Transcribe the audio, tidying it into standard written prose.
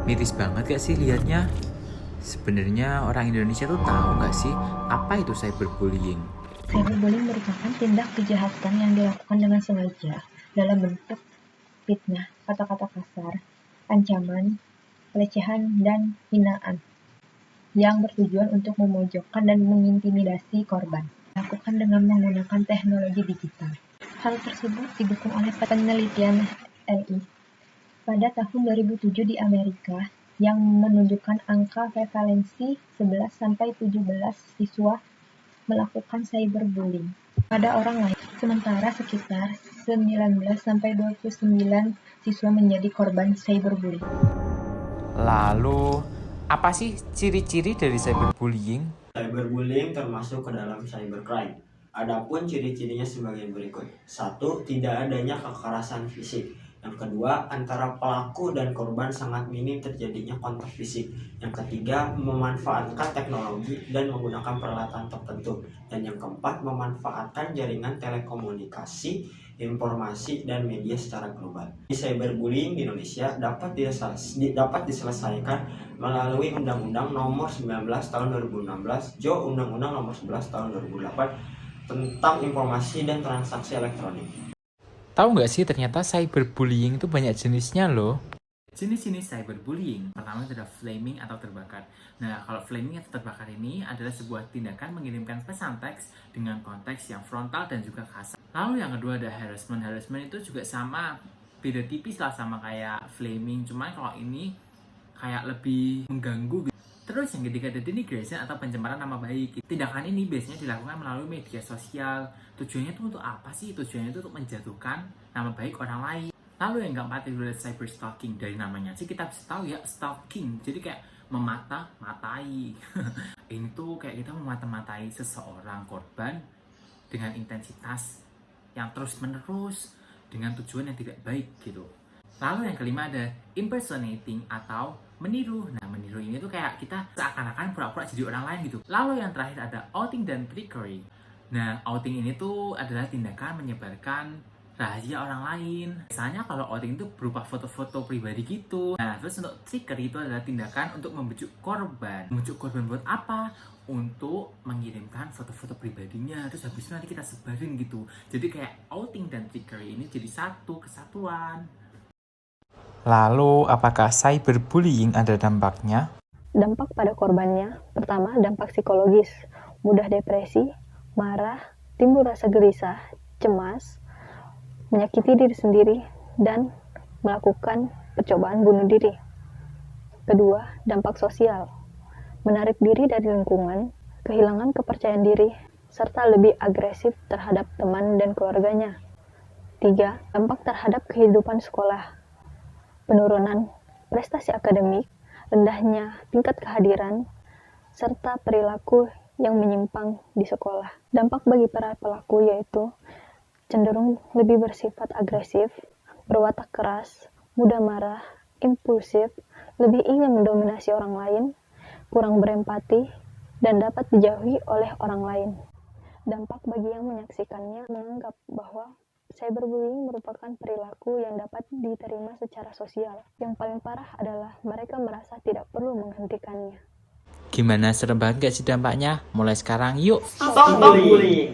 Miris banget gak sih liatnya? Sebenarnya orang Indonesia tuh tahu gak sih apa itu cyberbullying? Cyberbullying merupakan tindak kejahatan yang dilakukan dengan sengaja dalam bentuk fitnah, kata-kata kasar, ancaman, pelecehan, dan hinaan yang bertujuan untuk memojokkan dan mengintimidasi korban, dilakukan dengan menggunakan teknologi digital. Hal tersebut didukung oleh penelitian LI pada tahun 2007 di Amerika yang menunjukkan angka prevalensi 11-17 siswa melakukan cyberbullying pada orang lain, sementara sekitar 19-29 siswa menjadi korban cyberbullying. Lalu, apa sih ciri-ciri dari cyberbullying? Cyberbullying termasuk ke dalam cybercrime. Adapun ciri-cirinya sebagai berikut. 1. Tidak adanya kekerasan fisik. Yang kedua, antara pelaku dan korban sangat minim terjadinya kontak fisik. Yang ketiga, memanfaatkan teknologi dan menggunakan peralatan tertentu. Dan yang keempat, memanfaatkan jaringan telekomunikasi, informasi, dan media secara global. Cyberbullying di Indonesia dapat diselesaikan melalui Undang-Undang Nomor 19 Tahun 2016, Undang-Undang Nomor 11 Tahun 2008 tentang informasi dan transaksi elektronik. Tahu nggak sih ternyata cyberbullying itu banyak jenisnya loh. Jenis-jenis cyberbullying pertama adalah flaming atau terbakar. Nah, kalau flaming atau terbakar ini adalah sebuah tindakan mengirimkan pesan teks dengan konteks yang frontal dan juga kasar. Lalu yang kedua ada harassment. Harassment itu juga sama, beda tipis lah sama kayak flaming, cuman kalau ini kayak lebih mengganggu gitu. Terus yang ketiga ada denigration atau pencemaran nama baik. Tindakan ini biasanya dilakukan melalui media sosial. Tujuannya itu untuk apa sih? Tujuannya itu untuk menjatuhkan nama baik orang lain. Lalu yang keempat itu adalah cyber stalking. Dari namanya sih kita bisa tahu ya, stalking. Jadi kayak memata-matai. Ini tuh kayak kita memata-matai seseorang korban dengan intensitas yang terus-menerus dengan tujuan yang tidak baik gitu. Lalu yang kelima ada impersonating atau meniru. Nah, meniru ini tuh kayak kita seakan-akan pura-pura jadi orang lain gitu. Lalu yang terakhir ada outing dan trickery. Nah, outing ini tuh adalah tindakan menyebarkan rahasia orang lain. Misalnya kalau outing itu berupa foto-foto pribadi gitu. Nah, terus untuk trickery itu adalah tindakan untuk membujuk korban. Membujuk korban buat apa? Untuk mengirimkan foto-foto pribadinya. Terus habis itu nanti kita sebarin gitu. Jadi kayak outing dan trickery ini jadi satu kesatuan. Lalu, apakah cyberbullying ada dampaknya? Dampak pada korbannya, pertama dampak psikologis, mudah depresi, marah, timbul rasa gelisah, cemas, menyakiti diri sendiri, dan melakukan percobaan bunuh diri. Kedua, dampak sosial, menarik diri dari lingkungan, kehilangan kepercayaan diri, serta lebih agresif terhadap teman dan keluarganya. Tiga, dampak terhadap kehidupan sekolah, penurunan prestasi akademik, rendahnya tingkat kehadiran, serta perilaku yang menyimpang di sekolah. Dampak bagi para pelaku yaitu cenderung lebih bersifat agresif, berwatak keras, mudah marah, impulsif, lebih ingin mendominasi orang lain, kurang berempati, dan dapat dijauhi oleh orang lain. Dampak bagi yang menyaksikannya menganggap bahwa cyberbullying merupakan perilaku yang dapat diterima secara sosial. Yang paling parah adalah mereka merasa tidak perlu menghentikannya. Gimana, serem banget gak sih dampaknya? Mulai sekarang yuk! Stop bullying!